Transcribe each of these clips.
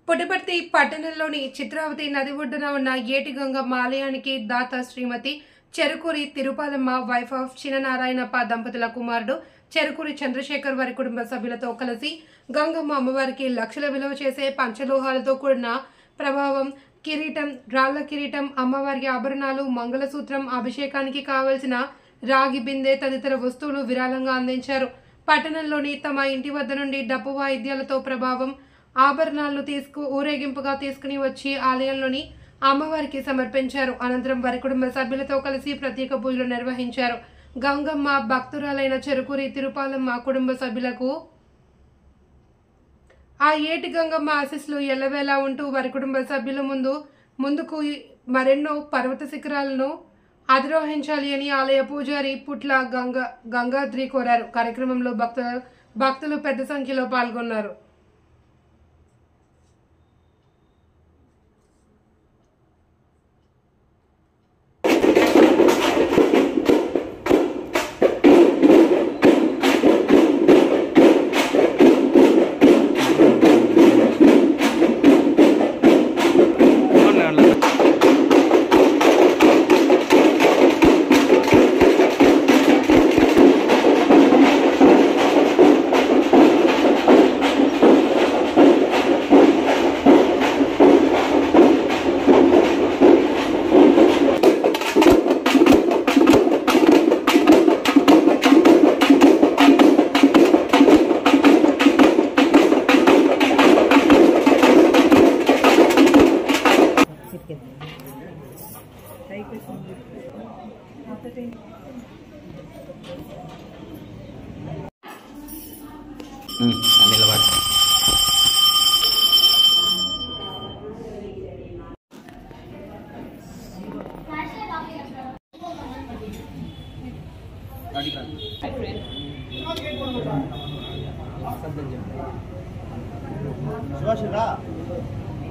పుట్టపర్తి పట్టణంలోని చిత్రావతి నది ఒడ్డున ఉన్న ఏటి గంగమ్మ ఆలయానికి దాత శ్రీమతి చెరుకూరి తిరుపాలమ్మ వైఫ్ ఆఫ్ చిన్ననారాయణప్ప దంపతుల కుమారుడు చెరుకూరి చంద్రశేఖర్ వారి కుటుంబ సభ్యులతో కలిసి గంగమ్మ అమ్మవారికి లక్షల విలువ చేసే పంచలోహాలతో కూడిన ప్రభావం కిరీటం, రాళ్ల కిరీటం, అమ్మవారి ఆభరణాలు, మంగళసూత్రం, అభిషేకానికి కావలసిన రాగి బిందె తదితర వస్తువులు విరాళంగా అందించారు. పట్టణంలోని తమ ఇంటి వద్ద నుండి డప్పు వాయిద్యాలతో ప్రభావం ఆభరణాలను ఊరేగింపుగా తీసుకుని వచ్చి ఆలయంలోని అమ్మవారికి సమర్పించారు. అనంతరం వారి కుటుంబ సభ్యులతో కలిసి ప్రత్యేక పూజలు నిర్వహించారు. గంగమ్మ భక్తురాలైన చెరుకూరి తిరుపాలమ్మ కుటుంబ సభ్యులకు ఆ ఏటి గంగమ్మ ఆశీస్సులు ఎల్లవేళలా ఉంటూ వారి కుటుంబ సభ్యుల ముందుకు మరెన్నో పర్వత శిఖరాలను అధిరోహించాలి అని ఆలయ పూజారి పుట్ల గంగాద్రి కోరారు. కార్యక్రమంలో భక్తులు పెద్ద సంఖ్యలో పాల్గొన్నారు.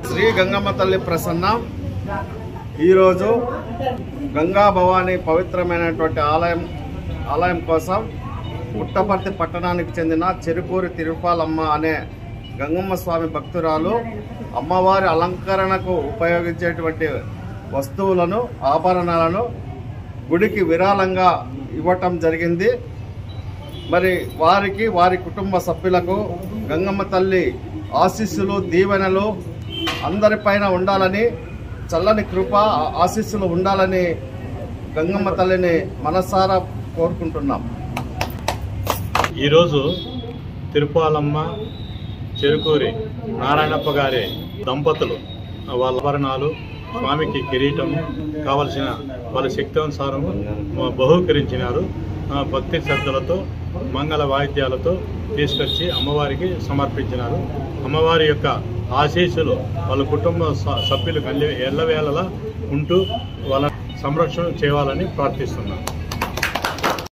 శ్రీ గంగమ్మ తల్లి ప్రసన్నం ఈరోజు గంగా భవాని పవిత్రమైనటువంటి ఆలయం కోసం పుట్టపర్తి పట్టణానికి చెందిన చెరుకూరి తిరుపాలమ్మ అనే గంగమ్మ స్వామి భక్తురాలు అమ్మవారి అలంకరణకు ఉపయోగించేటువంటి వస్తువులను, ఆభరణాలను గుడికి విరాళంగా ఇవ్వటం జరిగింది. మరి వారి కుటుంబ సభ్యులకు గంగమ్మ తల్లి ఆశీస్సులు, దీవెనలు అందరిపైన ఉండాలని, చల్లని కృప ఆశీస్సులు ఉండాలని గంగమ్మ తల్లిని మనసారా కోరుకుంటున్నాం. ఈరోజు తిరుపాలమ్మ చెరుకూరి నారాయణప్ప గారి దంపతులు వాళ్ళ ఆభరణాలు, స్వామికి కిరీటం కావలసిన వాళ్ళ శక్తి అనుసారం బహూకరించినారు. భక్తి శ్రద్ధలతో, మంగళ వాయిద్యాలతో తీసుకొచ్చి అమ్మవారికి సమర్పించినారు. అమ్మవారి యొక్క ఆశీస్సులు వాళ్ళ కుటుంబ సభ్యులకు ఎల్లవేళలా ఉంటూ వాళ్ళ సంరక్షణ చేయాలని ప్రార్థిస్తున్నాను.